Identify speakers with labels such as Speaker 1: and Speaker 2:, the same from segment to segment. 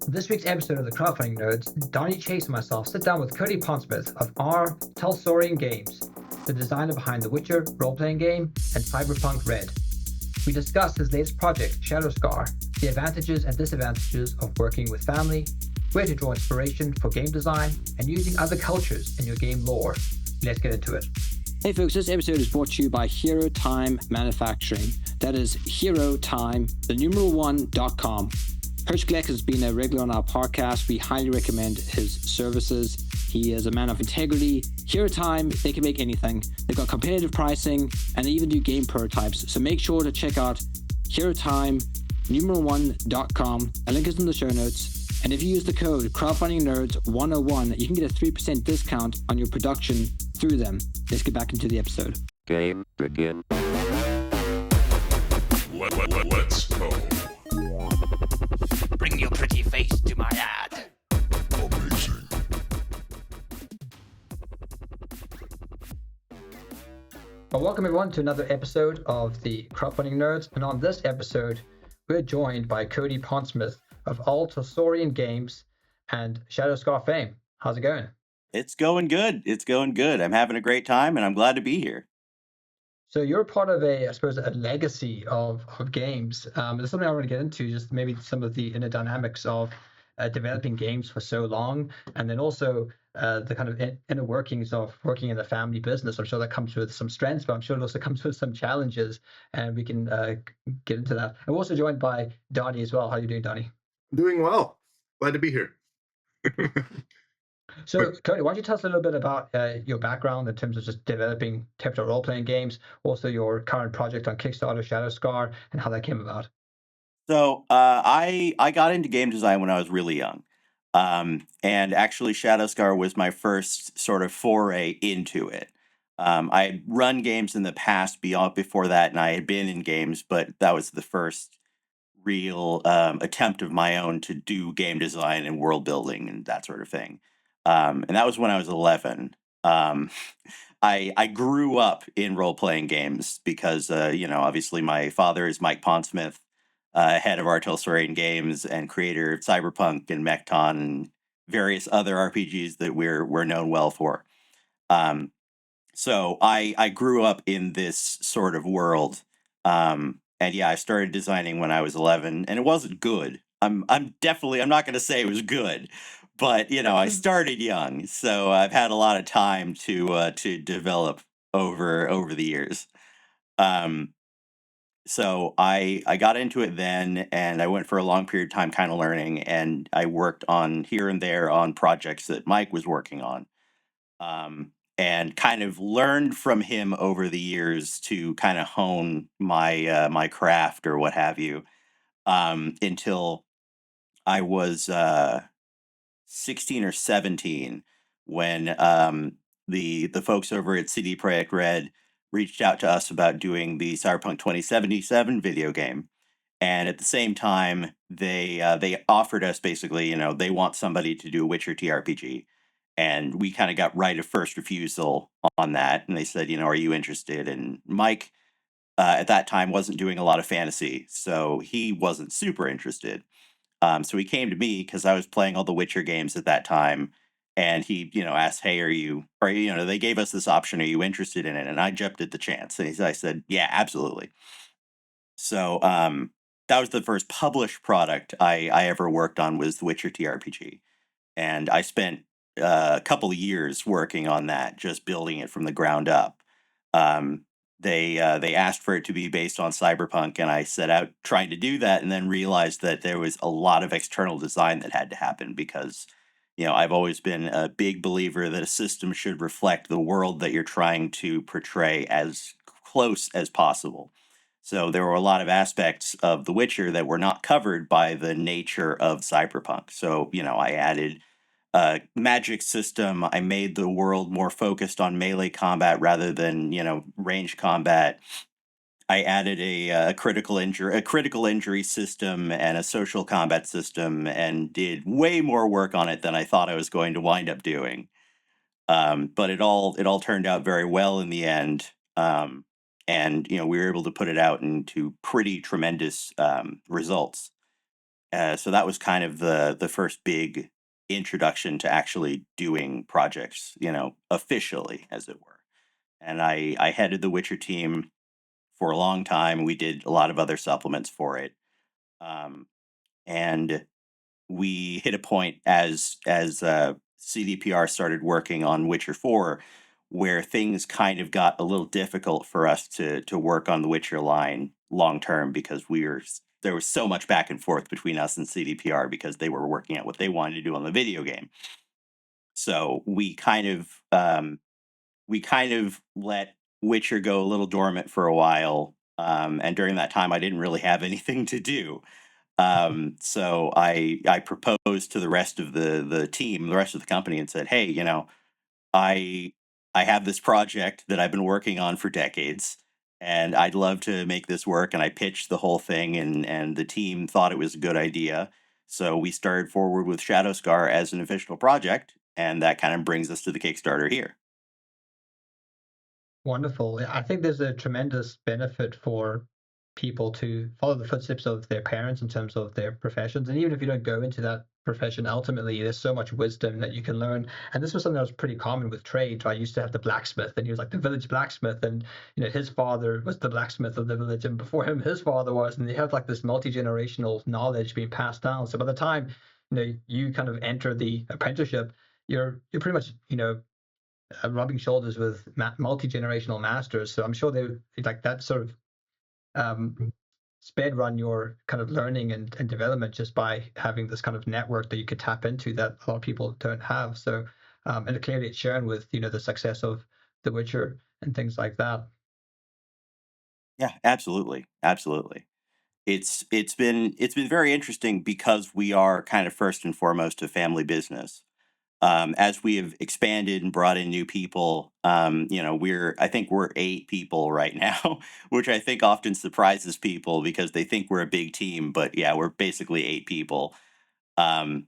Speaker 1: In this week's episode of the Crowdfunding Nerds, Donnie Chase and myself sit down with Cody Pondsmith of Talsorian Games, the designer behind The Witcher role-playing game and Cyberpunk Red. We discuss his latest project, Shadow Scar, the advantages and disadvantages of working with family, where to draw inspiration for game design, and using other cultures in your game lore. Let's get into it.
Speaker 2: Hey folks, this episode is brought to you by Hero Time Manufacturing. That is Hero Time, the numeral1.com. Hirsch Gleck has been a regular on our podcast. We highly recommend his services. He is a man of integrity. Hero Time, they can make anything. They've got competitive pricing and they even do game prototypes. So make sure to check out Hero Time, numeral1.com. A link is in the show notes. And if you use the code Crowdfunding Nerds 101, you can get a 3% discount on your production through them. Let's get back into the episode.
Speaker 3: Game begin.
Speaker 4: Let's go.
Speaker 5: Bring your pretty face to my ad.
Speaker 4: Amazing.
Speaker 1: Well, welcome everyone to another episode of the Crowdfunding Nerds. And on this episode, we're joined by Cody Pondsmith of Talsorian Games and Shadow Scar fame. How's it going?
Speaker 6: It's going good. It's going good. I'm having a great time, and I'm glad to be here.
Speaker 1: So you're part of a legacy of games. There's something I want to get into, just maybe some of the inner dynamics of developing games for so long, and then also the kind of inner workings of working in a family business. I'm sure that comes with some strengths, but I'm sure it also comes with some challenges, and we can get into that. I'm also joined by Donnie as well. How are you doing, Donnie?
Speaker 4: Doing well. Glad to be here.
Speaker 1: So, Cody, why don't you tell us a little bit about your background in terms of just developing tabletop role-playing games, also your current project on Kickstarter, Shadow Scar, and how that came about?
Speaker 6: So I got into game design when I was really young. And actually, Shadow Scar was my first sort of foray into it. I had run games in the past before that, and I had been in games, but that was the first real attempt of my own to do game design and world building and that sort of thing. And that was when I was 11. I grew up in role-playing games because, obviously my father is Mike Pondsmith, head of Talsorian Games and creator of Cyberpunk and Mechton and various other RPGs that we're known well for. So I grew up in this sort of world. And yeah, I started designing when I was 11, and it wasn't good. I'm not going to say it was good, but I started young, so I've had a lot of time to develop over the years. So I got into it then, and I went for a long period of time kind of learning, and I worked on here and there on projects that Mike was working on. And kind of learned from him over the years to kind of hone my my craft or what have you, until I was 16 or 17 when the folks over at CD Projekt Red reached out to us about doing the Cyberpunk 2077 video game. And at the same time, they offered us basically, they want somebody to do a Witcher TRPG. And we kind of got right of first refusal on that. And they said, are you interested? And Mike, at that time, wasn't doing a lot of fantasy, so he wasn't super interested. So he came to me because I was playing all the Witcher games at that time. And he, asked, hey, they gave us this option. Are you interested in it? And I jumped at the chance. And I said, yeah, absolutely. So that was the first published product I ever worked on, was the Witcher TRPG. And I spent a couple of years working on that, just building it from the ground up. They asked for it to be based on Cyberpunk, and I set out trying to do that, and then realized that there was a lot of external design that had to happen because, I've always been a big believer that a system should reflect the world that you're trying to portray as close as possible. So there were a lot of aspects of The Witcher that were not covered by the nature of Cyberpunk. So, I added magic system. I made the world more focused on melee combat rather than range combat. I added a critical injury system and a social combat system, and did way more work on it than I thought I was going to wind up doing. But it all turned out very well in the end, and we were able to put it out into pretty tremendous results. So that was kind of the first big introduction to actually doing projects, officially, as it were. And I headed the Witcher team for a long time. We did a lot of other supplements for it. And we hit a point as CDPR started working on Witcher 4, where things kind of got a little difficult for us to work on the Witcher line long term, because there was so much back and forth between us and CDPR because they were working out what they wanted to do on the video game. So we kind of let Witcher go a little dormant for a while. And during that time, I didn't really have anything to do. So I proposed to the rest of the team, the rest of the company, and said, "Hey, I I have this project that I've been working on for decades, and I'd love to make this work." And I pitched the whole thing, and the team thought it was a good idea. So we started forward with Shadow Scar as an official project, and that kind of brings us to the Kickstarter here.
Speaker 1: Wonderful. Yeah, I think there's a tremendous benefit for people to follow the footsteps of their parents in terms of their professions. And even if you don't go into that profession, ultimately, there's so much wisdom that you can learn. And this was something that was pretty common with trade. I used to have the blacksmith, and he was like the village blacksmith. And, his father was the blacksmith of the village. And before him, his father was. And they have like this multi-generational knowledge being passed down. So by the time, you kind of enter the apprenticeship, you're pretty much, rubbing shoulders with multi-generational masters. So I'm sure they like that sort of sped run your kind of learning and development just by having this kind of network that you could tap into that a lot of people don't have. So and clearly it's shown with the success of The Witcher and things like that.
Speaker 6: Yeah, absolutely, absolutely. It's been very interesting because we are kind of first and foremost a family business. As we have expanded and brought in new people, I think we're 8 people right now, which I think often surprises people because they think we're a big team. But yeah, we're basically 8 people, and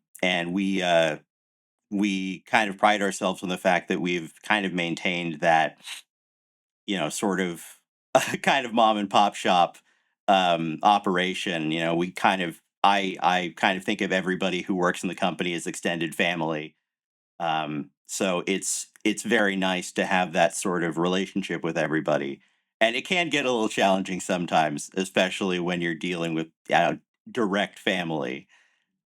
Speaker 6: we kind of pride ourselves on the fact that we've kind of maintained that, sort of kind of mom and pop shop operation. We kind of I kind of think of everybody who works in the company as extended family. So it's very nice to have that sort of relationship with everybody. And it can get a little challenging sometimes, especially when you're dealing with direct family.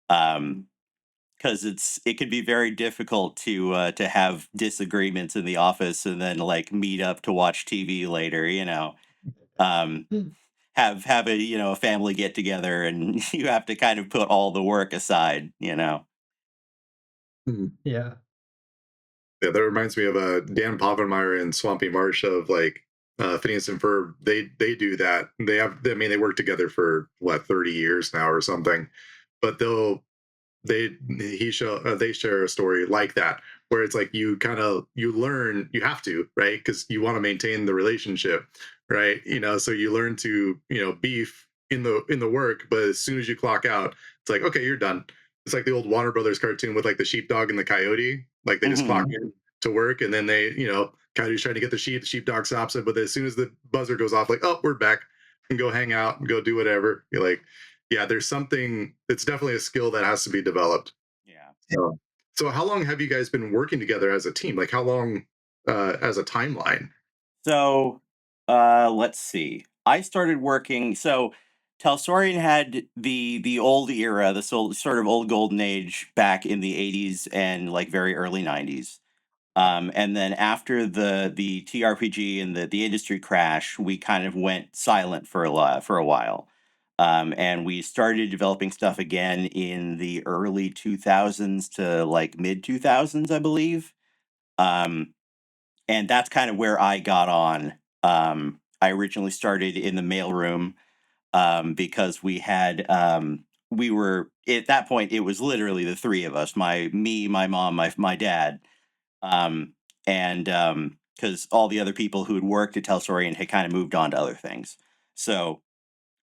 Speaker 6: Because it can be very difficult to have disagreements in the office and then like meet up to watch TV later. Um, have a a family get together, and you have to kind of put all the work aside.
Speaker 1: Yeah.
Speaker 4: Yeah, that reminds me of Dan Povenmire and Swampy Marsh of like Phineas and Ferb. They do that. They work together for what 30 years now or something. But they share a story like that where it's like you learn, you have to, right, because you want to maintain the relationship, right, so you learn to beef in the work, but as soon as you clock out, it's like, okay, you're done. It's like the old Warner Brothers cartoon with like the sheepdog and the coyote, like they just clock in to work, and then coyote's trying to get the sheepdog stops it, but as soon as the buzzer goes off, like, oh, we're back, and go hang out and go do whatever. You're like, yeah, there's something, it's definitely a skill that has to be developed.
Speaker 6: Yeah.
Speaker 4: So how long have you guys been working together as a team? Like how long as a timeline?
Speaker 6: So, let's see. I started working. So, Talsorian had the old era, the sort of old golden age back in the '80s and like very early '90s. And then after the TRPG and the industry crash, we kind of went silent for a while. And we started developing stuff again in the early 2000s to like mid 2000s, I believe. Um, and that's kind of where I got on. I originally started in the mailroom, because we were at that point. It was literally the three of us: my mom, my dad, and because all the other people who had worked at Telsorian had kind of moved on to other things. So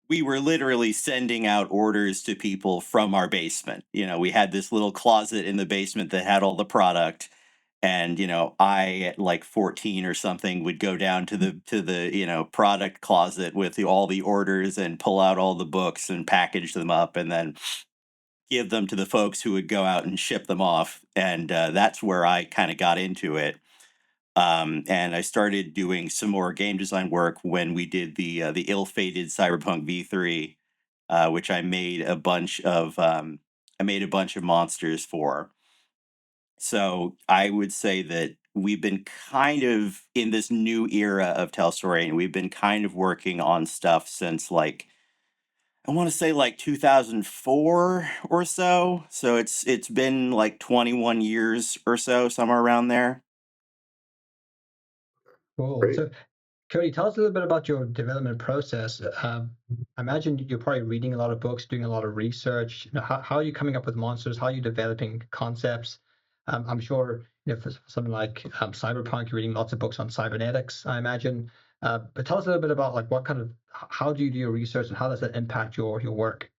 Speaker 6: we were literally sending out orders to people from our basement. We had this little closet in the basement that had all the product, and I at like 14 or something would go down to the product closet with all the orders and pull out all the books and package them up, and then give them to the folks who would go out and ship them off. And that's where I kind of got into it. And I started doing some more game design work when we did the ill-fated Cyberpunk V3, which I made a bunch of monsters for. So I would say that we've been kind of in this new era of Talsorian. We've been kind of working on stuff since like I want to say like 2004 or so. So it's been like 21 years or so, somewhere around there.
Speaker 1: Cool.
Speaker 4: Great.
Speaker 1: So, Cody, tell us a little bit about your development process. I imagine you're probably reading a lot of books, doing a lot of research. How are you coming up with monsters? How are you developing concepts? I'm sure for something like Cyberpunk, you're reading lots of books on cybernetics, I imagine. But tell us a little bit about like how do you do your research and how does that impact your work?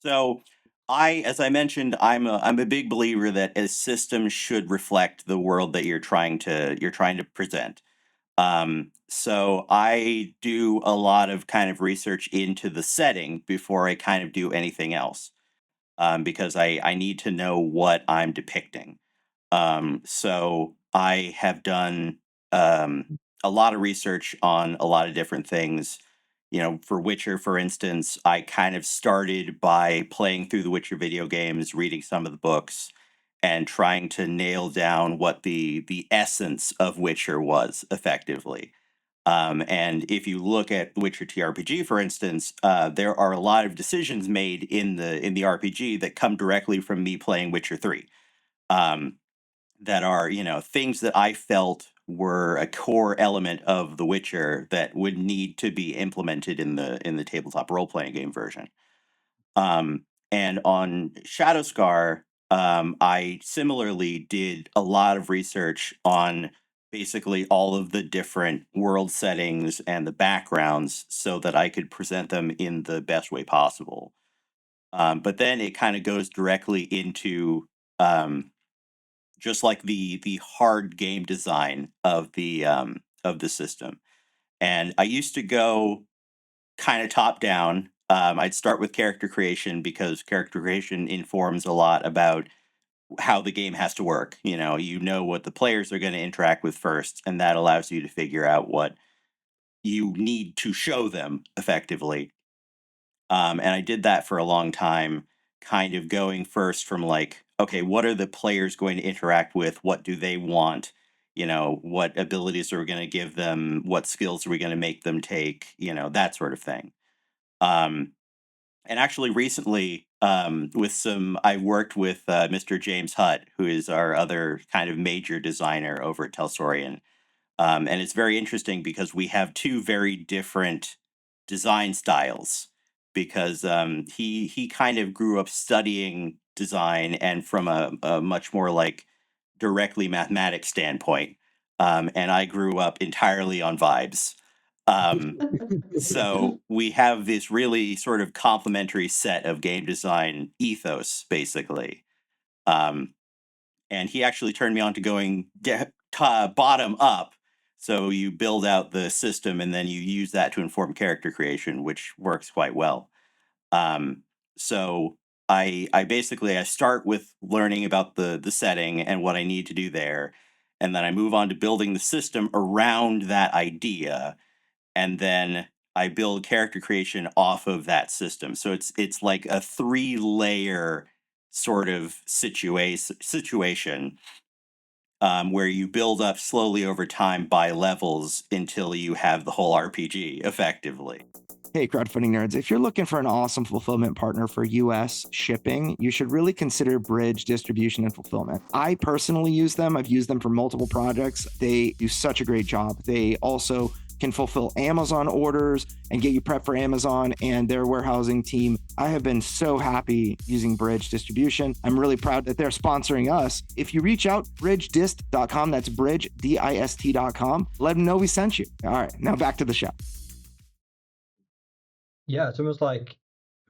Speaker 6: So as I mentioned, I'm a big believer that a system should reflect the world that you're trying to present. So I do a lot of kind of research into the setting before I kind of do anything else, because I need to know what I'm depicting. So I have done a lot of research on a lot of different things. For Witcher, for instance, I kind of started by playing through the Witcher video games, reading some of the books, and trying to nail down what the essence of Witcher was effectively. And if you look at Witcher TRPG, for instance, there are a lot of decisions made in the RPG that come directly from me playing Witcher 3. That are things that I felt were a core element of The Witcher that would need to be implemented in the tabletop role playing game version. And on Shadow Scar, I similarly did a lot of research on basically all of the different world settings and the backgrounds so that I could present them in the best way possible. But then it kind of goes directly into just like the hard game design of the system. And I used to go kind of top down. I'd start with character creation because character creation informs a lot about how the game has to work. You know what the players are going to interact with first, and that allows you to figure out what you need to show them effectively. And I did that for a long time, kind of going first from like, okay, what are the players going to interact with? What do they want? What abilities are we going to give them? What skills are we going to make them take? That sort of thing. Um, and actually, recently, I worked with Mr. James Hutt, who is our other kind of major designer over at Talsorian. And it's very interesting because we have two very different design styles. Because he kind of grew up studying design and from a much more like directly mathematics standpoint, and I grew up entirely on vibes. So we have this really sort of complementary set of game design ethos, basically. And he actually turned me on to going bottom up. So you build out the system and then you use that to inform character creation, which works quite well. So I basically I start with learning about the setting and what I need to do there, and then I move on to building the system around that idea, and then I build character creation off of that system. So it's like a 3-layer sort of situation where you build up slowly over time by levels until you have the whole RPG effectively.
Speaker 3: Hey, Crowdfunding Nerds, if you're looking for an awesome fulfillment partner for US shipping, you should really consider Bridge Distribution and Fulfillment. I personally use them. I've used them for multiple projects. They do such a great job. They also can fulfill Amazon orders and get you prepped for Amazon and their warehousing team. I have been so happy using Bridge Distribution. I'm really proud that they're sponsoring us. If you reach out, bridgedist.com, that's bridgedist.com, let them know we sent you. All right, now back to the show.
Speaker 1: Yeah, it's almost like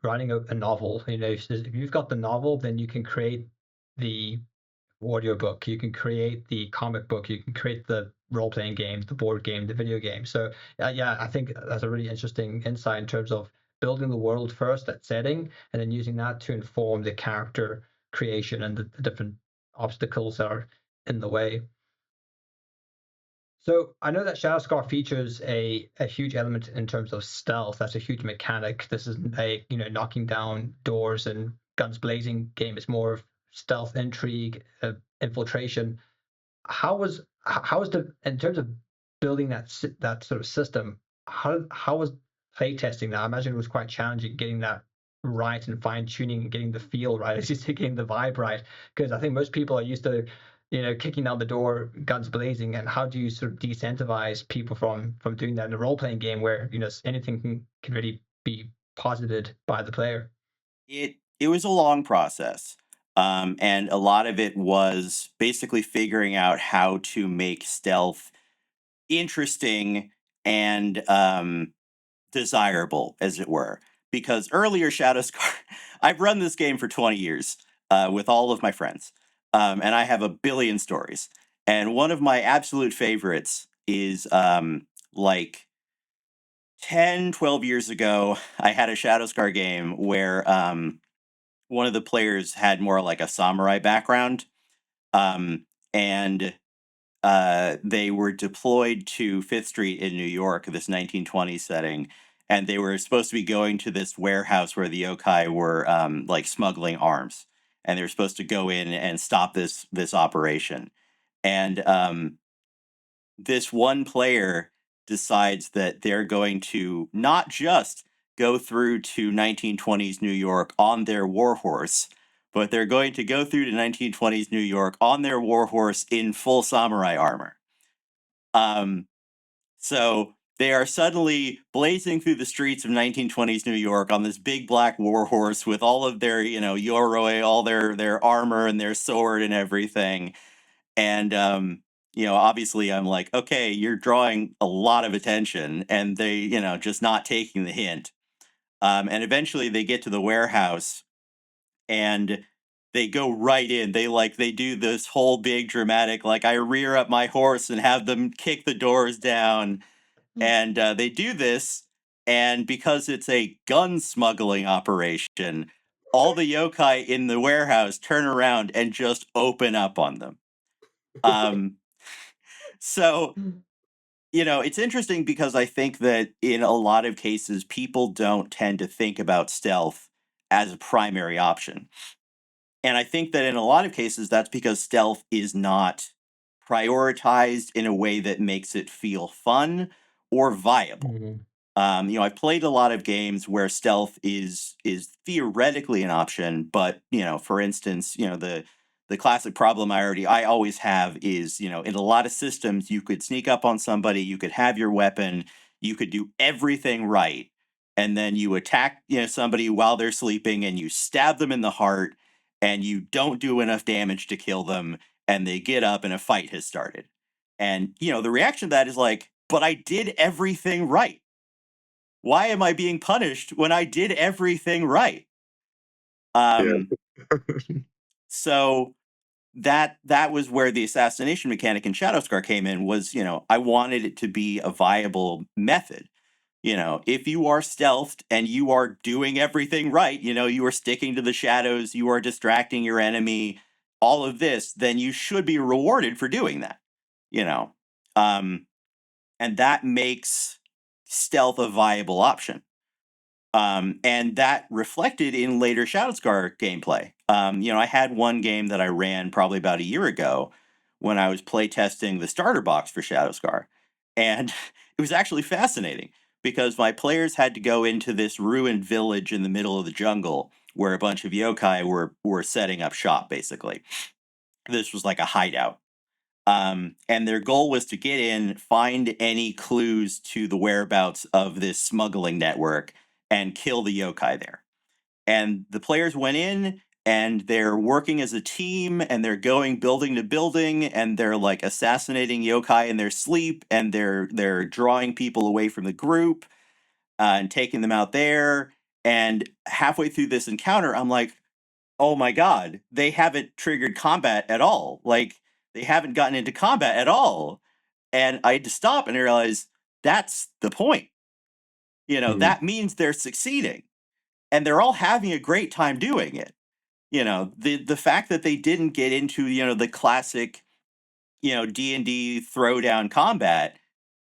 Speaker 1: writing a novel. If you've got the novel, then you can create the audiobook, you can create the comic book, you can create the role-playing game, the board game, the video game. So yeah, I think that's a really interesting insight in terms of building the world first, that setting, and then using that to inform the character creation and the different obstacles that are in the way. So I know that Shadow Scar features a huge element in terms of stealth. That's a huge mechanic. This isn't a knocking down doors and guns blazing game. It's more of stealth, intrigue, infiltration. How was the in terms of building that sort of system? How was playtesting that? I imagine it was quite challenging getting that right and fine tuning and getting the feel right, as you say, getting the vibe right. Because I think most people are used to kicking down the door, guns blazing, and how do you sort of decentivize people from doing that in a role playing game where anything can really be posited by the player?
Speaker 6: It was a long process. And a lot of it was basically figuring out how to make stealth interesting and desirable, as it were. Because earlier Shadow Scar, I've run this game for 20 years with all of my friends, and I have a billion stories. And one of my absolute favorites is like 10, 12 years ago, I had a Shadow Scar game where one of the players had more like a samurai background. And they were deployed to Fifth Street in New York, this 1920s setting, and they were supposed to be going to this warehouse where the yokai were like smuggling arms, and they were supposed to go in and stop this operation. And this one player decides that they're going to not just go through to 1920s New York on their warhorse, but they're going to go through to 1920s New York on their warhorse in full samurai armor. So they are suddenly blazing through the streets of 1920s New York on this big black warhorse with all of their, yoroi, all their armor and their sword and everything. And obviously I'm like, okay, you're drawing a lot of attention, and they, just not taking the hint. And eventually they get to the warehouse, and they go right in. They do this whole big dramatic, like, I rear up my horse and have them kick the doors down. And they do this, and because it's a gun smuggling operation, all the yokai in the warehouse turn around and just open up on them. So, it's interesting because I think that in a lot of cases, people don't tend to think about stealth as a primary option. And I think that in a lot of cases, that's because stealth is not prioritized in a way that makes it feel fun or viable.
Speaker 1: Mhm.
Speaker 6: I've played a lot of games where stealth is theoretically an option, but for instance, the classic problem I always have is, in a lot of systems, you could sneak up on somebody, you could have your weapon, you could do everything right, and then you attack somebody while they're sleeping, and you stab them in the heart, and you don't do enough damage to kill them, and they get up and a fight has started. And the reaction to that is like, but I did everything right. Why am I being punished when I did everything right?
Speaker 4: Yeah.
Speaker 6: Um, so that was where the assassination mechanic in Shadow Scar came in. Was I wanted it to be a viable method. If you are stealthed and you are doing everything right, you are sticking to the shadows, you are distracting your enemy, all of this, then you should be rewarded for doing that. You know, um, and that makes stealth a viable option. And that reflected in later Shadow Scar gameplay. I had one game that I ran probably about a year ago when I was playtesting the starter box for Shadow Scar. And it was actually fascinating because my players had to go into this ruined village in the middle of the jungle where a bunch of yokai were setting up shop, basically. This was like a hideout. And their goal was to get in, find any clues to the whereabouts of this smuggling network, and kill the yokai there. And the players went in, and they're working as a team, and they're going building to building, and they're like assassinating yokai in their sleep, and they're drawing people away from the group and taking them out there. And halfway through this encounter, I'm like, oh my god, they haven't triggered combat at all. Like, they haven't gotten into combat at all. And I had to stop and I realized that's the point. that means they're succeeding, and they're all having a great time doing it. The fact that they didn't get into the classic D&D throwdown combat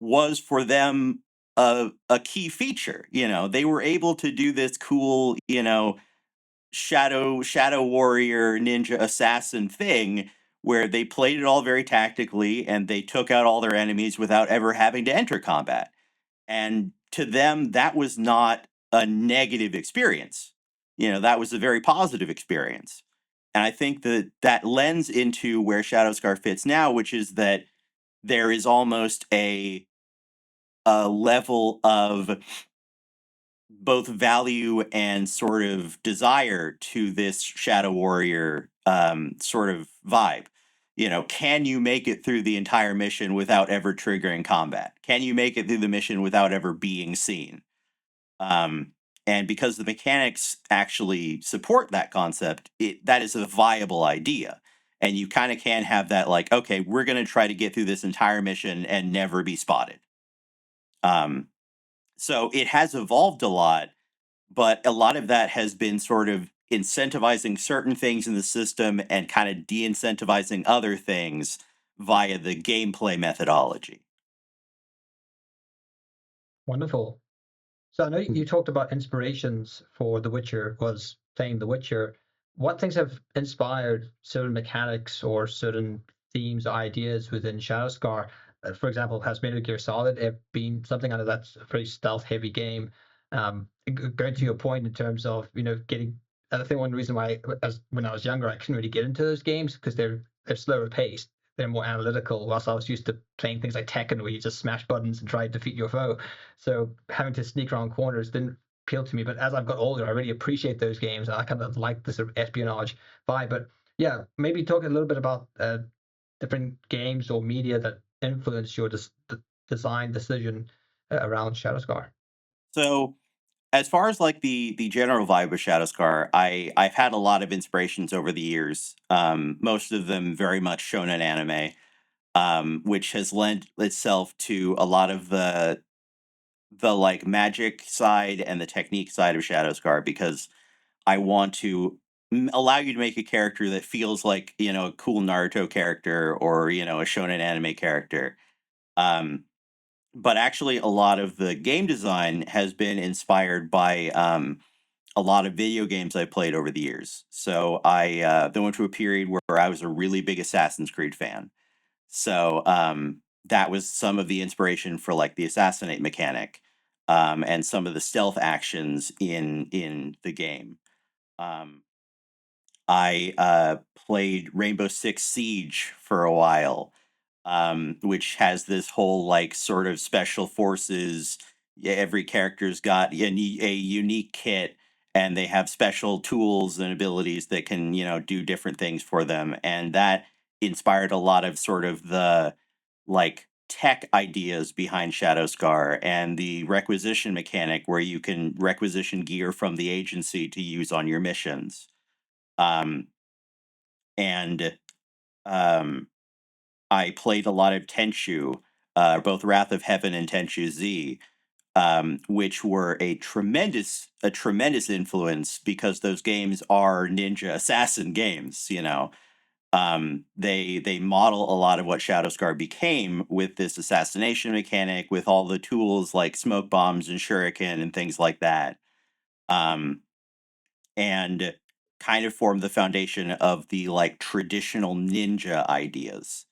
Speaker 6: was for them a key feature. They were able to do this cool shadow warrior ninja assassin thing where they played it all very tactically and they took out all their enemies without ever having to enter combat. And to them, that was not a negative experience. That was a very positive experience. And I think that lends into where Shadow Scar fits now, which is that there is almost a level of both value and sort of desire to this Shadow Warrior sort of vibe. Can you make it through the entire mission without ever triggering combat? Can you make it through the mission without ever being seen? And because the mechanics actually support that concept, that is a viable idea. And you kind of can have that like, okay, we're going to try to get through this entire mission and never be spotted. So it has evolved a lot, but a lot of that has been sort of incentivizing certain things in the system and kind of de-incentivizing other things via the gameplay methodology.
Speaker 1: Wonderful. So I know you talked about inspirations for The Witcher was playing The Witcher. What things have inspired certain mechanics or certain themes or ideas within Shadowscar? For example, has Metal Gear Solid been something? I know that's a pretty stealth-heavy game. Going to your point in terms of getting. I think one reason why, when I was younger, I couldn't really get into those games because they're slower paced. They're more analytical. Whilst I was used to playing things like Tekken, where you just smash buttons and try to defeat your foe. So having to sneak around corners didn't appeal to me. But as I've got older, I really appreciate those games. I kind of like the sort of espionage vibe. But yeah, maybe talk a little bit about different games or media that influence your design decision around Shadowscar.
Speaker 6: So, as far as like the general vibe of Shadowscar, I've had a lot of inspirations over the years. Most of them very much shonen anime, which has lent itself to a lot of the like magic side and the technique side of Shadowscar, because I want to allow you to make a character that feels like a cool Naruto character or a shonen anime character. But actually, a lot of the game design has been inspired by a lot of video games I played over the years. So I then went through a period where I was a really big Assassin's Creed fan. So that was some of the inspiration for like the assassinate mechanic and some of the stealth actions in the game. I played Rainbow Six Siege for a while, which has this whole like sort of special forces. Yeah, every character's got a unique kit, and they have special tools and abilities that can do different things for them, and that inspired a lot of sort of the like tech ideas behind Shadowscar and the requisition mechanic where you can requisition gear from the agency to use on your missions. And I played a lot of Tenchu, both Wrath of Heaven and Tenchu Z, which were a tremendous influence because those games are ninja assassin games. They model a lot of what Shadowscar became with this assassination mechanic, with all the tools like smoke bombs and shuriken and things like that. And kind of formed the foundation of the like traditional ninja ideas.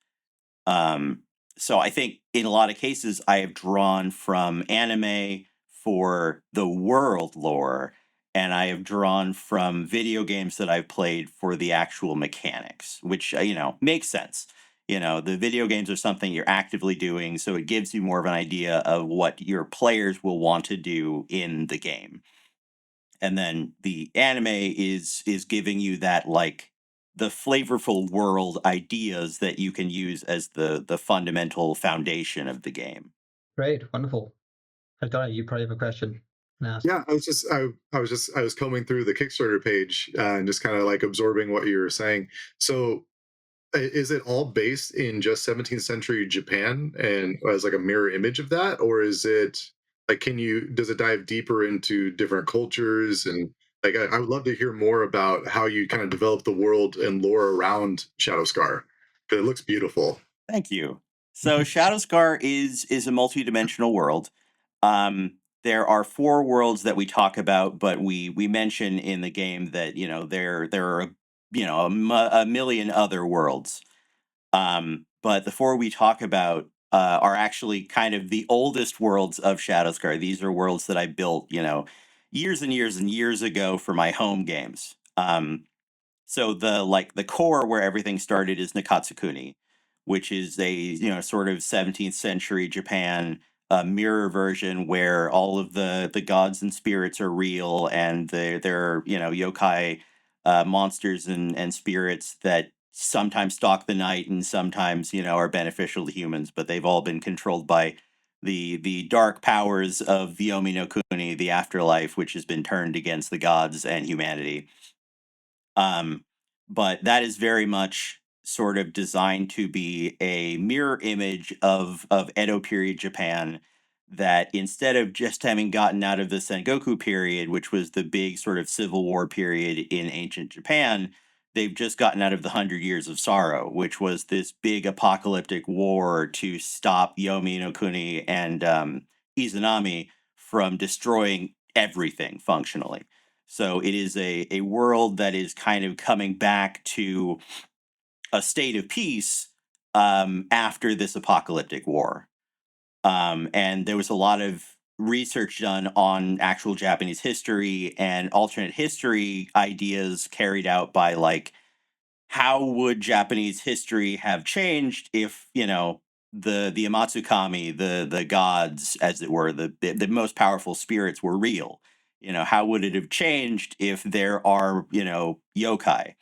Speaker 6: So I think in a lot of cases I have drawn from anime for the world lore, and I have drawn from video games that I've played for the actual mechanics, which makes sense. The video games are something you're actively doing, so it gives you more of an idea of what your players will want to do in the game. And then the anime is giving you that like the flavorful world ideas that you can use as the fundamental foundation of the game.
Speaker 1: Great, wonderful. Donnie, you probably have a question.
Speaker 4: Yeah, I was combing through the Kickstarter page and just kind of like absorbing what you were saying. So is it all based in just 17th century Japan and as like a mirror image of that, or is it Like, does it dive deeper into different cultures? And like, I would love to hear more about how you kind of develop the world and lore around Shadow Scar, because it looks beautiful.
Speaker 6: Thank you. So Shadow Scar is a multi-dimensional world. There are 4 worlds that we talk about, but we mention in the game that there are a million other worlds. But the 4 we talk about are actually kind of the oldest worlds of Shadow Scar. These are worlds that I built years and years and years ago for my home games. So the core where everything started is Nakatsukuni, which is a sort of 17th century Japan mirror version where all of the gods and spirits are real, and they're yokai monsters and spirits that sometimes stalk the night and sometimes are beneficial to humans, but they've all been controlled by the dark powers of Yomi no Kuni, the afterlife, which has been turned against the gods and humanity. But that is very much sort of designed to be a mirror image of Edo period Japan, that instead of just having gotten out of the Sengoku period, which was the big sort of civil war period in ancient Japan, they've just gotten out of the 100 Years of Sorrow, which was this big apocalyptic war to stop Yomi no Kuni and Izanami from destroying everything functionally. So it is a world that is kind of coming back to a state of peace after this apocalyptic war. And there was a lot of research done on actual Japanese history and alternate history ideas carried out by like, how would Japanese history have changed if, the Amatsukami, the gods, as it were, the most powerful spirits were real? How would it have changed if there are, yokai?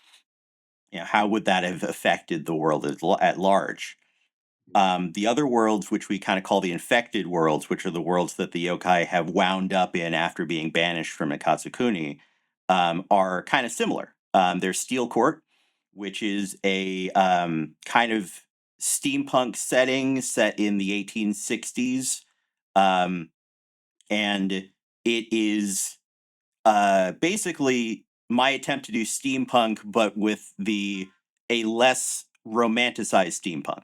Speaker 6: How would that have affected the world at large? The other worlds, which we kind of call the infected worlds, which are the worlds that the yokai have wound up in after being banished from Nakatsukuni, are kind of similar. There's Steel Court, which is a kind of steampunk setting set in the 1860s. And it is basically my attempt to do steampunk, but with a less romanticized steampunk.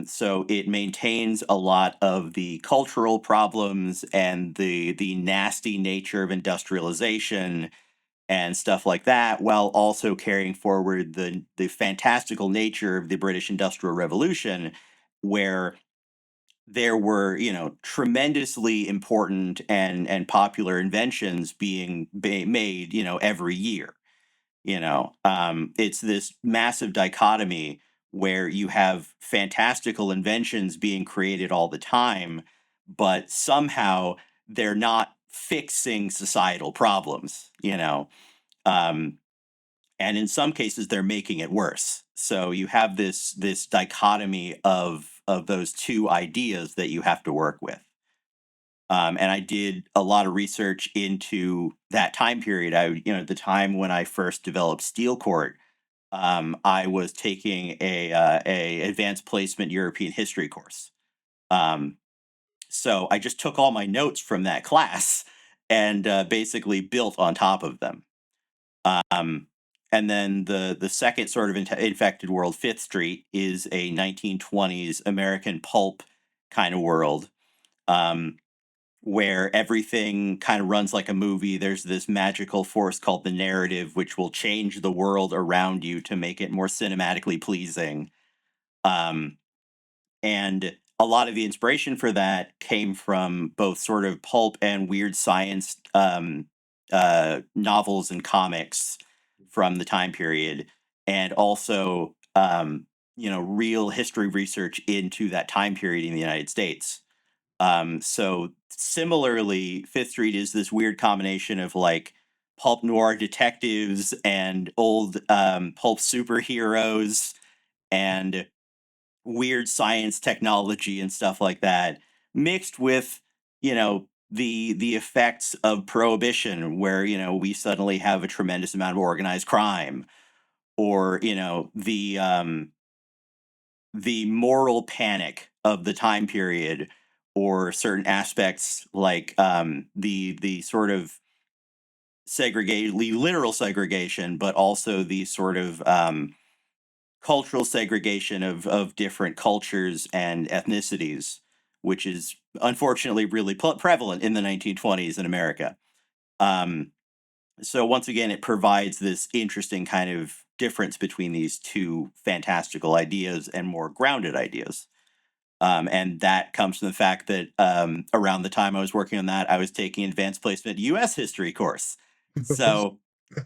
Speaker 6: So it maintains a lot of the cultural problems and the nasty nature of industrialization and stuff like that, while also carrying forward the fantastical nature of the British Industrial Revolution, where there were tremendously important and popular inventions being made every year. It's this massive dichotomy where you have fantastical inventions being created all the time, but somehow they're not fixing societal problems. Um, and in some cases they're making it worse. So you have this dichotomy of those two ideas that you have to work with. And I did a lot of research into that time period. At the time when I first developed Steel Court, I was taking a advanced placement European history course. So I just took all my notes from that class and basically built on top of them. And then the second sort of infected world, Fifth Street, is a 1920s American pulp kind of world, where everything kind of runs like a movie. There's this magical force called the narrative, which will change the world around you to make it more cinematically pleasing. And a lot of the inspiration for that came from both sort of pulp and weird science novels and comics from the time period, and also real history research into that time period in the United States. So similarly, Fifth Street is this weird combination of like pulp noir detectives and old pulp superheroes and weird science technology and stuff like that, mixed with the effects of prohibition, where we suddenly have a tremendous amount of organized crime, or the moral panic of the time period, or certain aspects like the sort of literal segregation, but also the sort of cultural segregation of different cultures and ethnicities, which is unfortunately really prevalent in the 1920s in America. So once again, it provides this interesting kind of difference between these two fantastical ideas and more grounded ideas. And that comes from the fact that around the time I was working on that, I was taking advanced placement U.S. history course. So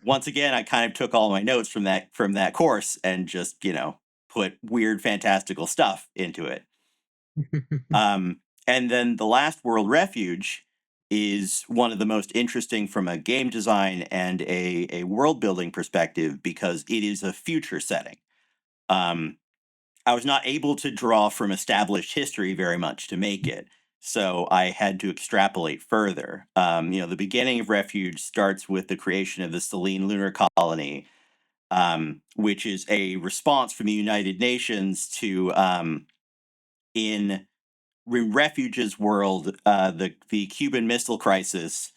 Speaker 6: once again, I kind of took all my notes from that course and just put weird fantastical stuff into it. And then the last world, Refuge, is one of the most interesting from a game design and a world building perspective because it is a future setting. I was not able to draw from established history very much to make it, so I had to extrapolate further. The beginning of Refuge starts with the creation of the Selene lunar colony, which is a response from the United Nations to in Refuge's world, the Cuban Missile Crisis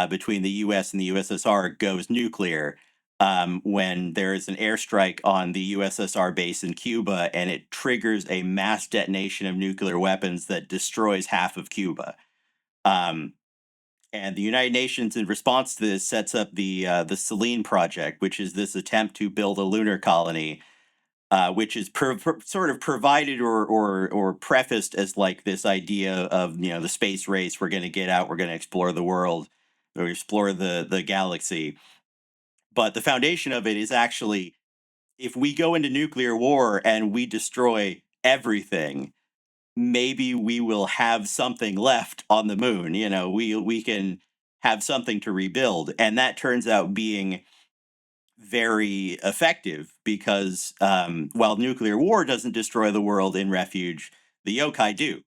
Speaker 6: between the U.S. and the USSR goes nuclear when there is an airstrike on the USSR base in Cuba, and it triggers a mass detonation of nuclear weapons that destroys half of Cuba. And the United Nations, in response to this, sets up the Selene Project, which is this attempt to build a lunar colony. Which is sort of provided or prefaced as like this idea of the space race. We're going to get out. We're going to explore the world, or explore the galaxy. But the foundation of it is actually, if we go into nuclear war and we destroy everything, maybe we will have something left on the moon. We can have something to rebuild, and that turns out being very effective because while nuclear war doesn't destroy the world in Refuge, the yokai do.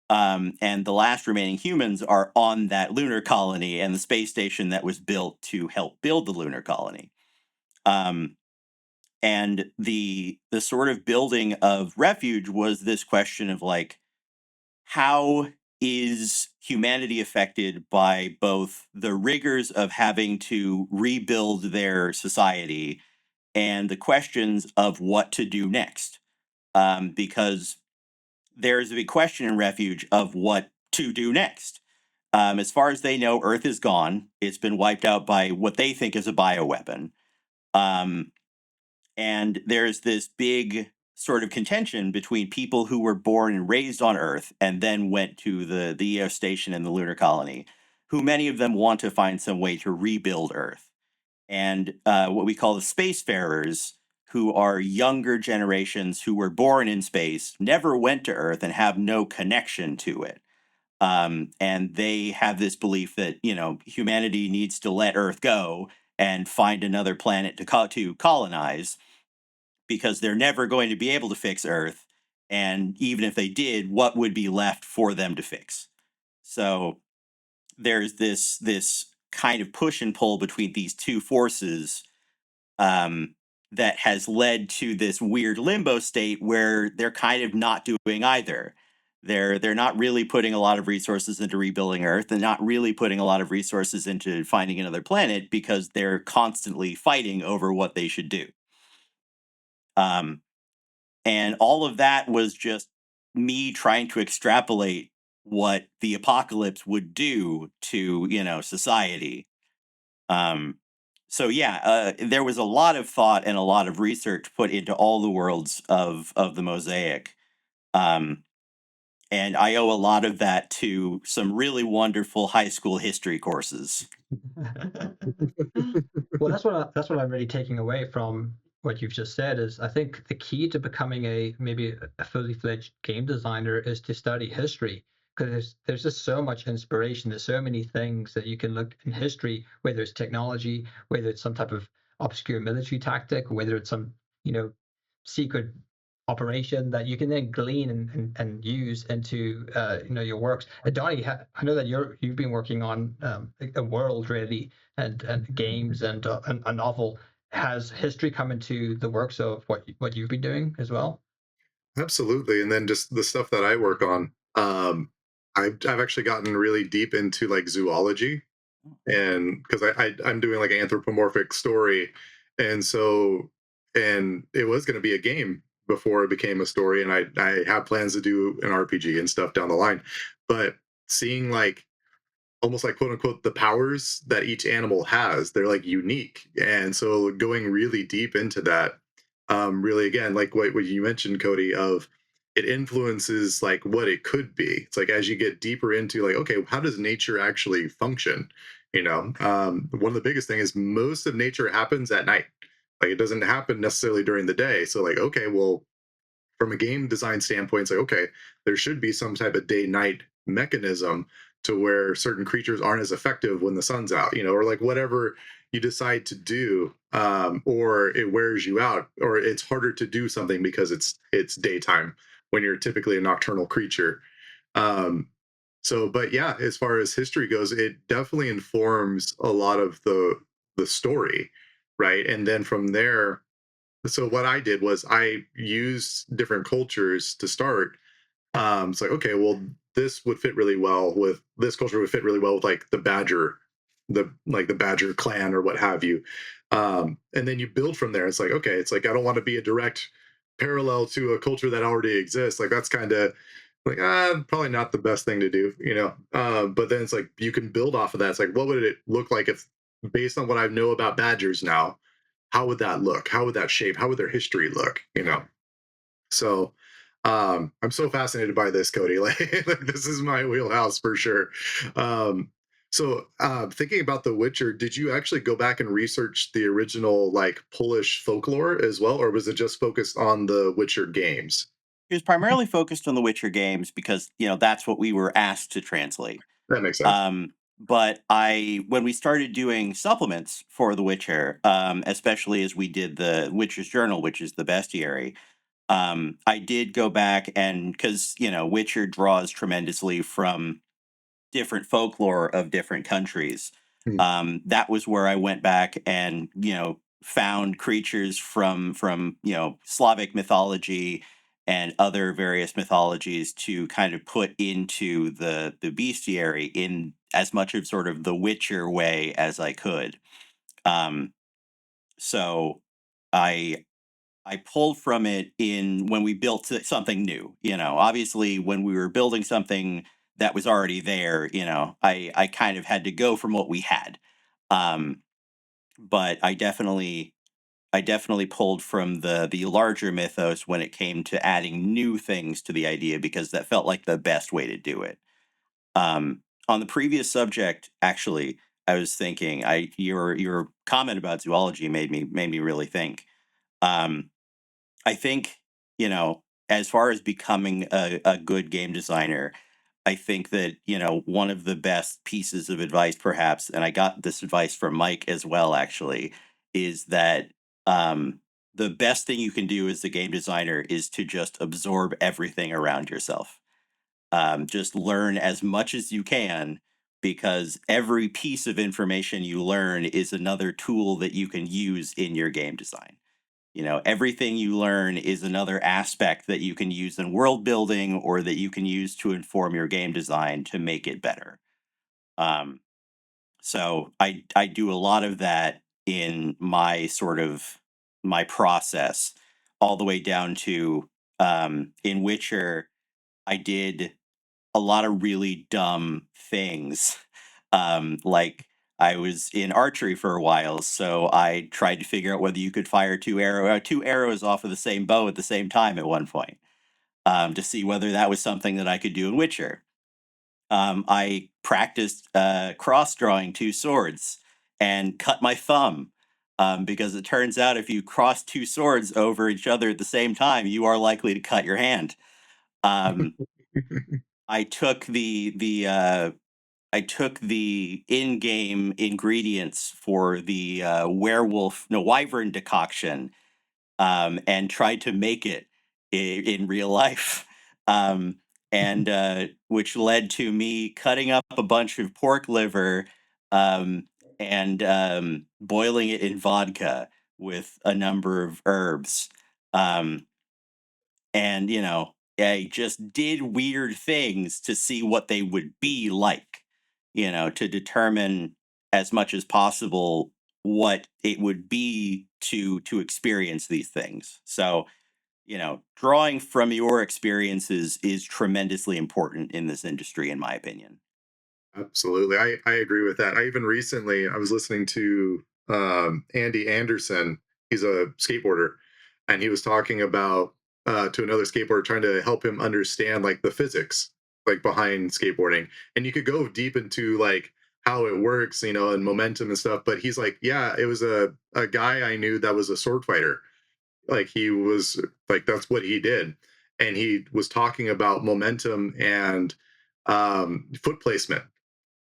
Speaker 6: And the last remaining humans are on that lunar colony and the space station that was built to help build the lunar colony. And the sort of building of Refuge was this question of like, how is humanity affected by both the rigors of having to rebuild their society and the questions of what to do next? Because there's a big question in Refuge of what to do next. As far as they know, Earth is gone. It's been wiped out by what they think is a bioweapon. And there's this big sort of contention between people who were born and raised on Earth and then went to the EO station and the lunar colony, who many of them want to find some way to rebuild Earth. And what we call the spacefarers, who are younger generations who were born in space, never went to Earth and have no connection to it. And they have this belief that, humanity needs to let Earth go and find another planet to colonize, because they're never going to be able to fix Earth. And even if they did, what would be left for them to fix? So there's this kind of push and pull between these two forces that has led to this weird limbo state where they're kind of not doing either. They're not really putting a lot of resources into rebuilding Earth. They're not really putting a lot of resources into finding another planet because they're constantly fighting over what they should do. And all of that was just me trying to extrapolate what the apocalypse would do to, society. So yeah, there was a lot of thought and a lot of research put into all the worlds of the Mosaic. And I owe a lot of that to some really wonderful high school history courses.
Speaker 1: Well, that's what I'm really taking away from what you've just said is I think the key to becoming maybe a fully fledged game designer is to study history, because there's just so much inspiration. There's so many things that you can look in history, whether it's technology, whether it's some type of obscure military tactic, whether it's some secret operation that you can then glean and use into your works. Donnie, I know that you've been working on a world really and games and a novel. Has history come into the works of what you've been doing as well?
Speaker 4: Absolutely. And then just the stuff that I work on, I've actually gotten really deep into like zoology, and because I'm doing like an anthropomorphic story, and so and it was going to be a game before it became a story, and I have plans to do an RPG and stuff down the line, but seeing like almost like quote unquote the powers that each animal has, they're like unique, and so going really deep into that, really again like what you mentioned, Cody, of it influences like what it could be. It's like as you get deeper into like, okay, how does nature actually function, one of the biggest thing is most of nature happens at night. Like it doesn't happen necessarily during the day, so like, okay, well, from a game design standpoint, it's like, okay, there should be some type of day night mechanism to where certain creatures aren't as effective when the sun's out, or like whatever you decide to do, or it wears you out, or it's harder to do something because it's daytime when you're typically a nocturnal creature. Um, but yeah, as far as history goes, it definitely informs a lot of the story, right? And then from there, so what I did was I used different cultures to start. It's like, okay, well, this would fit really well with this culture would fit really well with like the Badger, the Badger clan or what have you. And then you build from there. It's like, okay, it's like I don't want to be a direct parallel to a culture that already exists. Like that's kind of like probably not the best thing to do. But then it's like you can build off of that. It's like, what would it look like if, based on what I know about Badgers now, how would that look? How would that shape? How would their history look? So I'm so fascinated by this, Cody. Like this is my wheelhouse for sure. Um, thinking about The Witcher, did you actually go back and research the original like Polish folklore as well, or was it just focused on the Witcher games?
Speaker 6: He was primarily focused on the Witcher games because, that's what we were asked to translate.
Speaker 4: That makes sense.
Speaker 6: But when we started doing supplements for The Witcher, especially as we did the Witcher's Journal, which is the bestiary, I did go back and because, Witcher draws tremendously from different folklore of different countries.
Speaker 4: Hmm.
Speaker 6: That was where I went back and found creatures from Slavic mythology and other various mythologies to kind of put into the bestiary in as much of sort of the Witcher way as I could. Um, so I I pulled from it in when we built something new. Obviously, when we were building something that was already there, I kind of had to go from what we had. Um, but I definitely pulled from the larger mythos when it came to adding new things to the idea because that felt like the best way to do it. On the previous subject, actually, I was thinking, your comment about zoology made me really think. Um, I think, as far as becoming a good game designer, I think that, one of the best pieces of advice, perhaps, and I got this advice from Mike as well, actually, is that the best thing you can do as a game designer is to just absorb everything around yourself. Just learn as much as you can because every piece of information you learn is another tool that you can use in your game design. Everything you learn is another aspect that you can use in world building or that you can use to inform your game design to make it better. Um, so I do a lot of that in my sort of my process, all the way down to in Witcher, I did a lot of really dumb things. Like I was in archery for a while, so I tried to figure out whether you could fire two arrows off of the same bow at the same time at one point, to see whether that was something that I could do in Witcher. I practiced cross drawing two swords and cut my thumb. Because it turns out if you cross two swords over each other at the same time, you are likely to cut your hand. Um, I took the in-game ingredients for the wyvern decoction, and tried to make it in real life, um, and which led to me cutting up a bunch of pork liver, um, and boiling it in vodka with a number of herbs. Um, and just did weird things to see what they would be like, to determine as much as possible what it would be to experience these things. So, drawing from your experiences is tremendously important in this industry, in my opinion.
Speaker 4: Absolutely. I agree with that. I even recently I was listening to Andy Anderson. He's a skateboarder, and he was talking about to another skateboarder trying to help him understand like the physics like behind skateboarding. And you could go deep into like how it works, and momentum and stuff. But he's like, yeah, it was a guy I knew that was a sword fighter. Like he was like that's what he did. And he was talking about momentum and foot placement.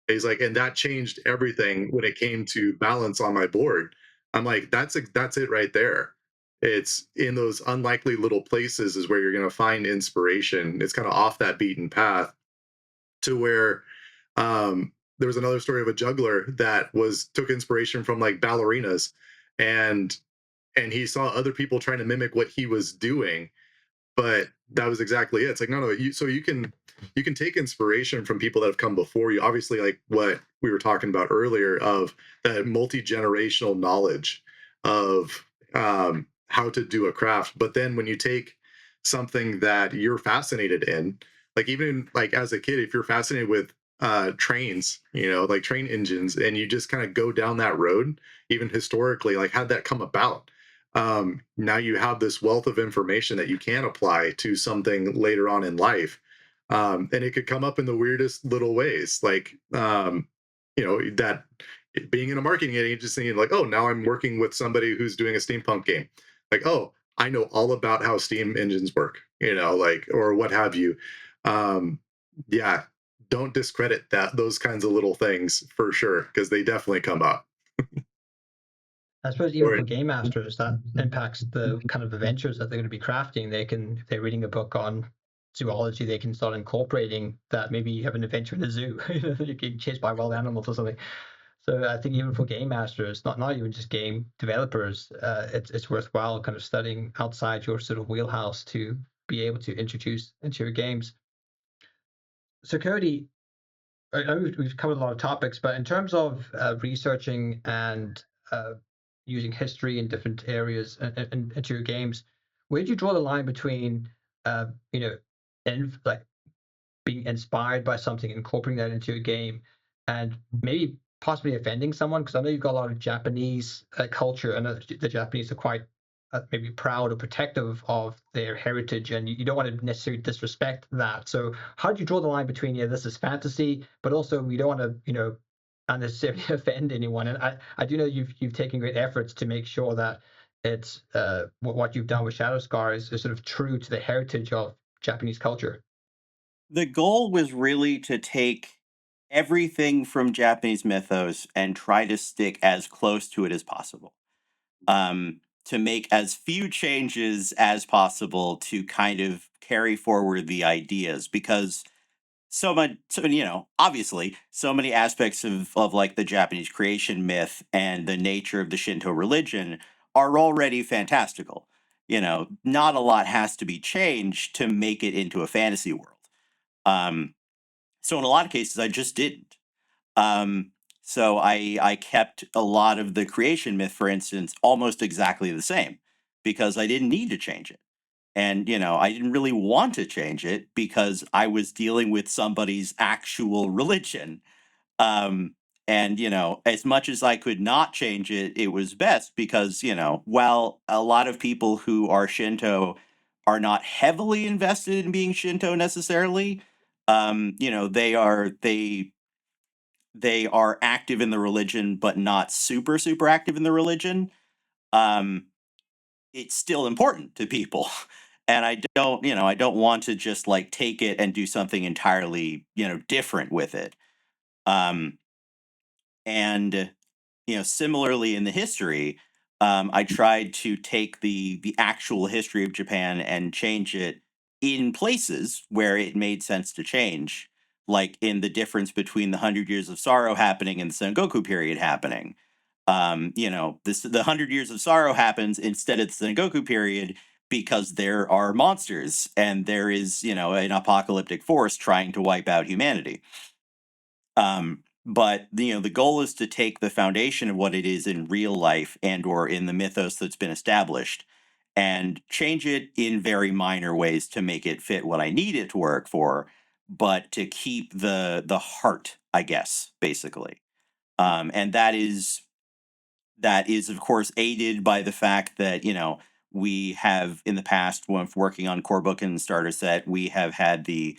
Speaker 4: He's like, and that changed everything when it came to balance on my board. I'm like, that's it right there. It's in those unlikely little places is where you're going to find inspiration. It's kind of off that beaten path to where there was another story of a juggler that was took inspiration from like ballerinas, and he saw other people trying to mimic what he was doing, but that was exactly it. It's like no, so you can take inspiration from people that have come before you. Obviously, like what we were talking about earlier of that multi-generational knowledge of how to do a craft. But then when you take something that you're fascinated in, like even like as a kid, if you're fascinated with trains, like train engines, and you just kind of go down that road, even historically, like how'd that come about? Now you have this wealth of information that you can apply to something later on in life. And it could come up in the weirdest little ways, like, that being in a marketing agency and like, oh, now I'm working with somebody who's doing a steampunk game. Like, oh, I know all about how steam engines work, like, or what have you. Yeah, don't discredit those kinds of little things for sure, because they definitely come up.
Speaker 1: I suppose even
Speaker 4: Or
Speaker 1: for game masters, that impacts the kind of adventures that they're going to be crafting. They can, if they're reading a book on zoology, they can start incorporating that. Maybe you have an adventure in a zoo, you get chased by wild animals or something. So I think even for game masters, not even just game developers, it's worthwhile kind of studying outside your sort of wheelhouse to be able to introduce into your games. So Cody, I know we've covered a lot of topics, but in terms of researching and using history in different areas into your games, where do you draw the line between, like being inspired by something, incorporating that into a game, and maybe possibly offending someone? Because I know you've got a lot of Japanese culture, and the Japanese are quite maybe proud or protective of their heritage, and you don't want to necessarily disrespect that. So how do you draw the line between, yeah, this is fantasy, but also we don't want to, unnecessarily offend anyone? And I do know you've taken great efforts to make sure that it's what you've done with Shadow Scar is sort of true to the heritage of Japanese culture.
Speaker 6: The goal was really to take everything from Japanese mythos and try to stick as close to it as possible. To make as few changes as possible to kind of carry forward the ideas, because obviously so many aspects of like the Japanese creation myth and the nature of the Shinto religion are already fantastical. Not a lot has to be changed to make it into a fantasy world. Um, so in a lot of cases, I just didn't. So I kept a lot of the creation myth, for instance, almost exactly the same, because I didn't need to change it. And, I didn't really want to change it because I was dealing with somebody's actual religion. And, as much as I could not change it, it was best because, while a lot of people who are Shinto are not heavily invested in being Shinto necessarily, they are active in the religion, but not super, super active in the religion. Um, it's still important to people. And I don't want to just like take it and do something entirely, different with it. Um, and similarly in the history, I tried to take the actual history of Japan and change it in places where it made sense to change, like in the difference between the Hundred Years of Sorrow happening and the Sengoku period happening. The Hundred Years of Sorrow happens instead of the Sengoku period because there are monsters and there is, you know, an apocalyptic force trying to wipe out humanity. But you know, the goal is to take the foundation of what it is in real life and or in the mythos that's been established and change it in very minor ways to make it fit what I need it to work for, but to keep the heart, I guess, basically. And that is of course aided by the fact that, you know, we have in the past when working on core book and starter set, we have had the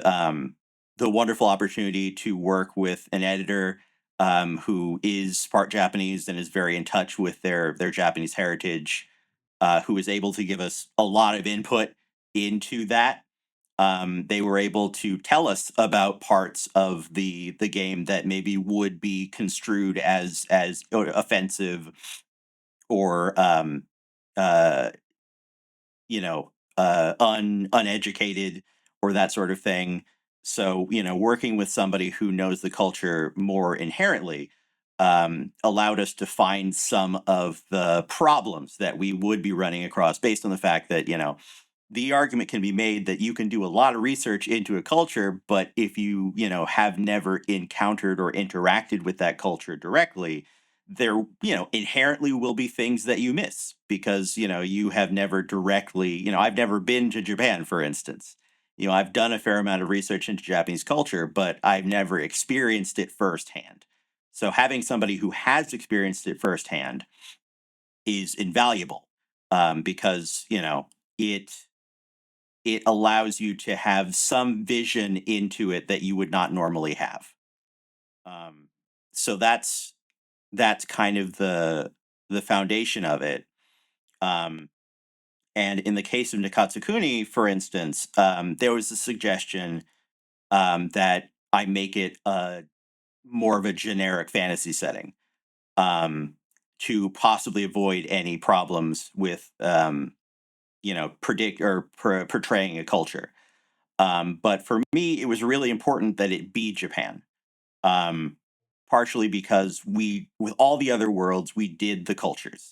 Speaker 6: um the wonderful opportunity to work with an editor who is part Japanese and is very in touch with their Japanese heritage, who is able to give us a lot of input into that. They were able to tell us about parts of the game that maybe would be construed as offensive or uh, you know, uneducated or that sort of thing. So, you know, working with somebody who knows the culture more inherently allowed us to find some of the problems that we would be running across based on the fact that, you know, the argument can be made that you can do a lot of research into a culture, but if you, you know, have never encountered or interacted with that culture directly, there, you know, inherently will be things that you miss because, you know, you have never directly, you know, I've never been to Japan, for instance. You know, I've done a fair amount of research into Japanese culture, but I've never experienced it firsthand. So having somebody who has experienced it firsthand is invaluable, because, you know, it allows you to have some vision into it that you would not normally have. Um, so that's kind of the foundation of it. Um, and in the case of Nakatsukuni, for instance, there was a suggestion that I make it more of a generic fantasy setting, to possibly avoid any problems with you know, predict or portraying a culture. But for me, it was really important that it be Japan. Um, Partially because with all the other worlds, we did the cultures.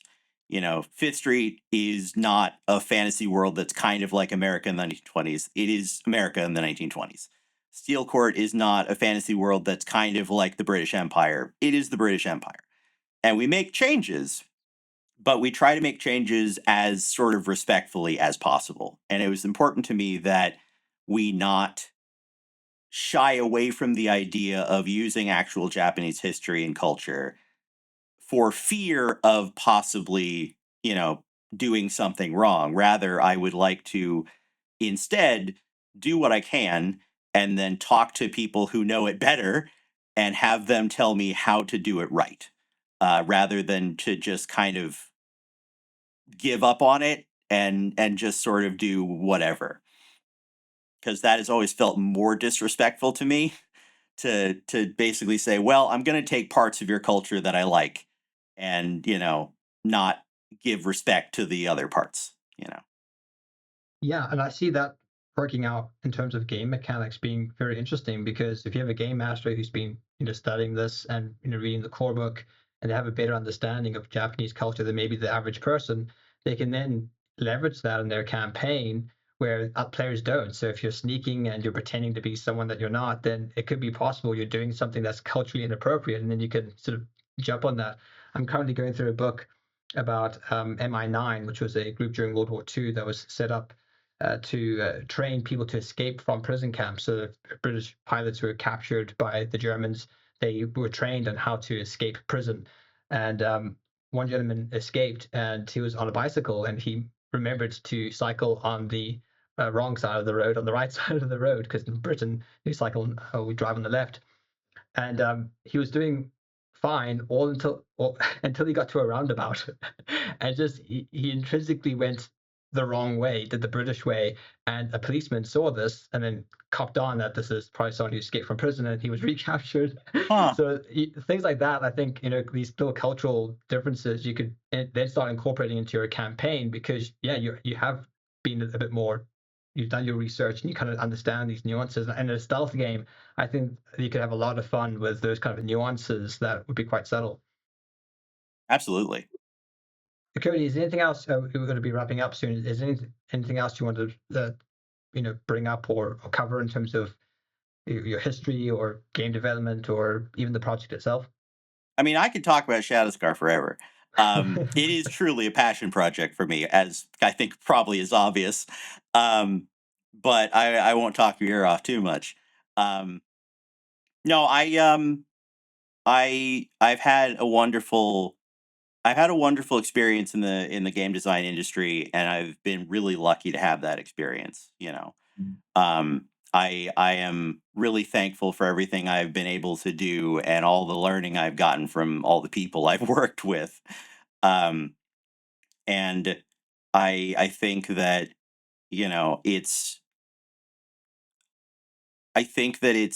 Speaker 6: You know, Fifth Street is not a fantasy world that's kind of like America in the 1920s. It is America in the 1920s. Steel Court is not a fantasy world that's kind of like the British Empire. It is the British Empire. And we make changes, but we try to make changes as sort of respectfully as possible. And it was important to me that we not shy away from the idea of using actual Japanese history and culture for fear of possibly, you know, doing something wrong. Rather, I would like to instead do what I can and then talk to people who know it better and have them tell me how to do it right, rather than to just kind of give up on it and just sort of do whatever. Because that has always felt more disrespectful to me to basically say, well, I'm going to take parts of your culture that I like and, you know, not give respect to the other parts, you know.
Speaker 1: Yeah, and I see that working out in terms of game mechanics being very interesting because if you have a game master who's been, studying this and, reading the core book and they have a better understanding of Japanese culture than maybe the average person, they can then leverage that in their campaign where players don't. So if you're sneaking and you're pretending to be someone that you're not, then it could be possible you're doing something that's culturally inappropriate, and then you can sort of jump on that. I'm currently going through a book about MI9, which was a group during World War II that was set up to train people to escape from prison camps. So the British pilots who were captured by the Germans, they were trained on how to escape prison. And one gentleman escaped, and he was on a bicycle, and he remembered to cycle on the wrong side of the road, on the right side of the road, because in Britain we drive on the left. And he was doing fine until he got to a roundabout, and just he intrinsically went the wrong way, did the British way, and a policeman saw this and then copped on that this is probably someone who escaped from prison, and he was recaptured.
Speaker 6: Huh.
Speaker 1: So things like that, I think, these little cultural differences you could then start incorporating into your campaign because you have been a bit more. You've done your research and you kind of understand these nuances. And in a stealth game, I think you could have a lot of fun with those kind of nuances that would be quite subtle.
Speaker 6: Absolutely.
Speaker 1: Cody, is there anything else? We're going to be wrapping up soon. Is there anything else you want to, bring up or cover in terms of your history or game development or even the project itself?
Speaker 6: I mean, I could talk about Shadow Scar forever. It is truly a passion project for me, as I think probably is obvious. But I won't talk your ear off too much. No, I've had a wonderful experience in the game design industry, and I've been really lucky to have that experience. I am really thankful for everything I've been able to do and all the learning I've gotten from all the people I've worked with. Um, and I think that, it's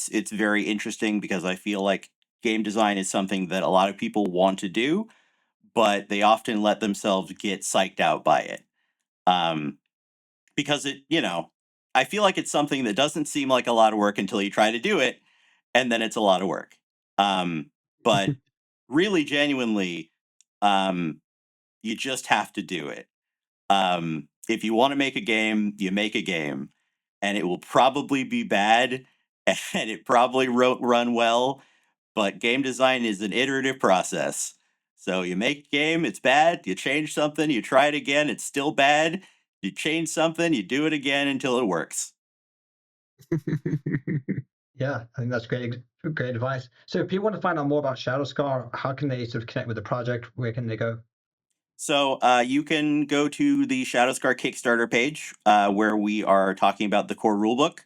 Speaker 6: it's very interesting because I feel like game design is something that a lot of people want to do, but they often let themselves get psyched out by it. Um, because I feel like it's something that doesn't seem like a lot of work until you try to do it, and then it's a lot of work. But really, genuinely, um, you just have to do it. If you want to make a game, you make a game, and it will probably be bad, and it probably won't run well. But game design is an iterative process. So you make a game, it's bad, you change something, you try it again, it's still bad. You change something, you do it again until it works.
Speaker 1: Yeah, I think that's great advice. So if people want to find out more about Shadow Scar, how can they sort of connect with the project? Where can they go?
Speaker 6: So you can go to the Shadow Scar Kickstarter page where we are talking about the core rulebook.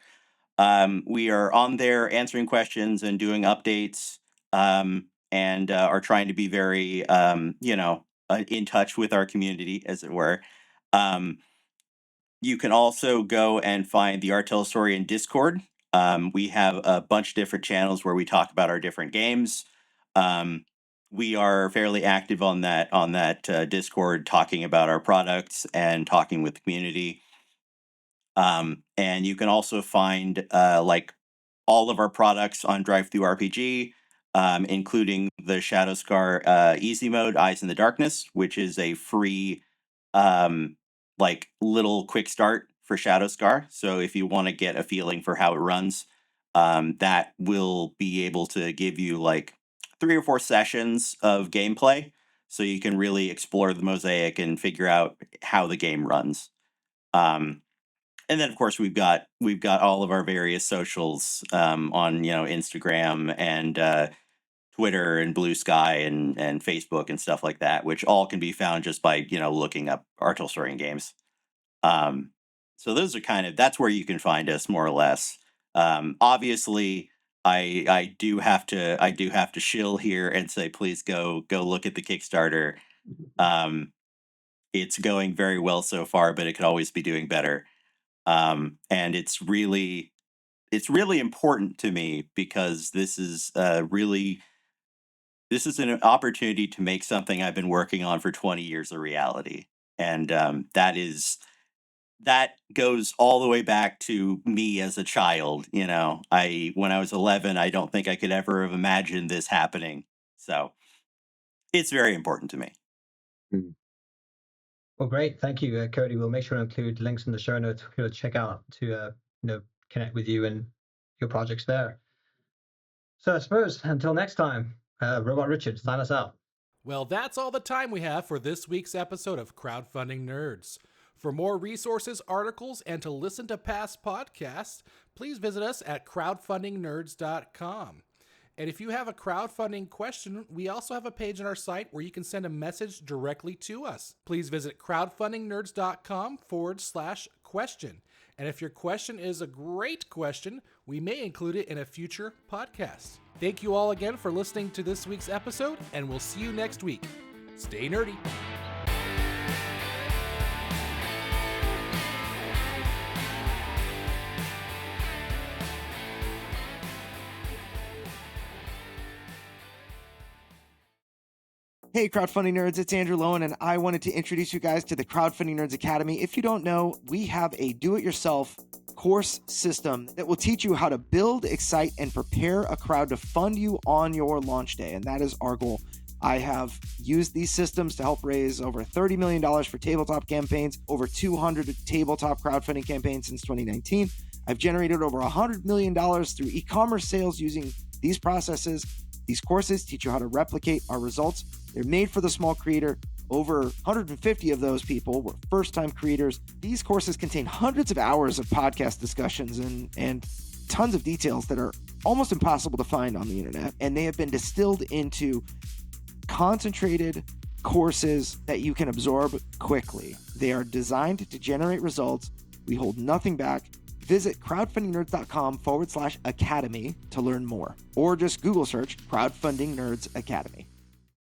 Speaker 6: We are on there answering questions and doing updates, and are trying to be very, in touch with our community, as it were. You can also go and find the Talsorian Discord. We have a bunch of different channels where we talk about our different games. We are fairly active on that Discord, talking about our products and talking with the community. And you can also find like all of our products on DriveThruRPG, including the Shadow Scar Easy Mode, Eyes in the Darkness, which is a free like little quick start for Shadow Scar. So if you want to get a feeling for how it runs, that will be able to give you like 3 or 4 sessions of gameplay, so you can really explore the mosaic and figure out how the game runs. And then of course we've got all of our various socials on Instagram and Twitter and Blue Sky and Facebook and stuff like that, which all can be found just by looking up Talsorian Games. So those are that's where you can find us more or less. Obviously, I do have to shill here and say please go look at the Kickstarter. It's going very well so far, but it could always be doing better. And it's really important to me because this is an opportunity to make something I've been working on for 20 years a reality. And that goes all the way back to me as a child. When I was 11, I don't think I could ever have imagined this happening. So it's very important to me.
Speaker 1: Well, great. Thank you, Cody. We'll make sure to include links in the show notes for people to check out to connect with you and your projects there. So I suppose until next time, Robot Richard, sign us out.
Speaker 7: Well, that's all the time we have for this week's episode of Crowdfunding Nerds. For more resources, articles, and to listen to past podcasts, please visit us at crowdfundingnerds.com. And if you have a crowdfunding question, we also have a page on our site where you can send a message directly to us. Please visit crowdfundingnerds.com/question. And if your question is a great question, we may include it in a future podcast. Thank you all again for listening to this week's episode, and we'll see you next week. Stay nerdy.
Speaker 3: Hey, Crowdfunding Nerds, it's Andrew Lowen, and I wanted to introduce you guys to the Crowdfunding Nerds Academy. If you don't know, we have a do-it-yourself course system that will teach you how to build, excite, and prepare a crowd to fund you on your launch day, and that is our goal. I have used these systems to help raise over $30 million for tabletop campaigns, over 200 tabletop crowdfunding campaigns since 2019. I've generated over $100 million through e-commerce sales using these processes. These courses teach you how to replicate our results. They're made for the small creator. Over 150 of those people were first-time creators. These courses contain hundreds of hours of podcast discussions and tons of details that are almost impossible to find on the internet. And they have been distilled into concentrated courses that you can absorb quickly. They are designed to generate results. We hold nothing back. Visit crowdfundingnerds.com/academy to learn more, or just Google search Crowdfunding Nerds Academy.